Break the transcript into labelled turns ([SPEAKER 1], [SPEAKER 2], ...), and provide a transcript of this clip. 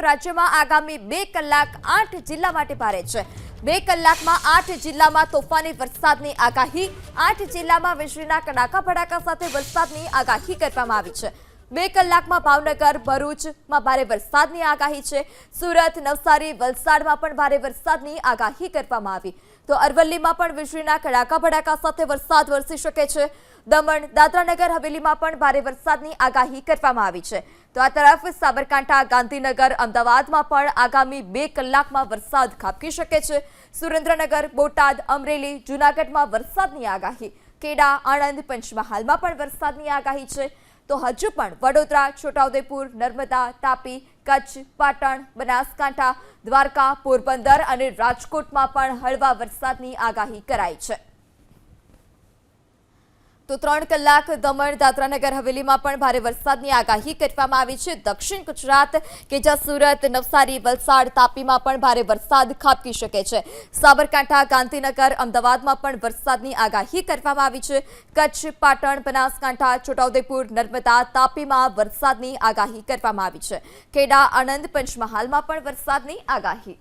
[SPEAKER 1] રાજ્યમાં આગામી 2 કલાક 8 જિલ્લા માટે ભારે છે। 2 કલાકમાં 8 જિલ્લામાં તોફાની વરસાદની આગાહી। 8 જિલ્લામાં વીજળીના કડાકા ભડાકા સાથે વરસાદની આગાહી કરવામાં આવી છે। 2 કલાકમાં ભાવનગર, ભરૂચમાં ભારે વરસાદની આગાહી છે। સુરત, નવસારી, વલસાડમાં પણ ભારે વરસાદની આગાહી કરવામાં આવી। તો અરવલ્લીમાં પણ વીજળીના કડાકા ભડાકા સાથે વરસાદ વરસી શકે છે। દમણ, દાદરા નગર હવેલીમાં પણ ભારે વરસાદની આગાહી કરવામાં આવી છે। તો આ તરફ સાબરકાંઠા, ગાંધીનગર, અમદાવાદમાં પણ આગામી 2 કલાકમાં વરસાદ ખાબકી શકે છે। સુરેન્દ્રનગર, બોટાદ, અમરેલી, જૂનાગઢમાં વરસાદની આગાહી। ખેડા, આણંદ, પંચમહાલમાં પણ વરસાદની આગાહી છે। તો હજુ પણ વડોદરા, છોટાઉદેપુર, નર્મદા, તાપી, કચ્છ, પાટણ, બનાસકાંઠા, દ્વારકા, પોરબંદર અને રાજકોટમાં પણ હળવા વરસાદની આગાહી કરાઈ છે। તો 3 કલાક દમણ, દાદરા નગર હવેલીમાં પણ ભારે વરસાદની આગાહી કરવામાં આવી છે। દક્ષિણ ગુજરાત કે જ્યાં સુરત, નવસારી, વલસાડ, તાપીમાં પણ ભારે વરસાદ ખાબકી શકે છે। સાબરકાંઠા, ગાંધીનગર, અમદાવાદમાં પણ વરસાદની આગાહી કરવામાં આવી છે। કચ્છ, પાટણ, બનાસકાંઠા, છોટાઉદેપુર, નર્મદા, તાપીમાં વરસાદની આગાહી કરવામાં આવી છે। ખેડા, આણંદ, પંચમહાલમાં પણ વરસાદની આગાહી।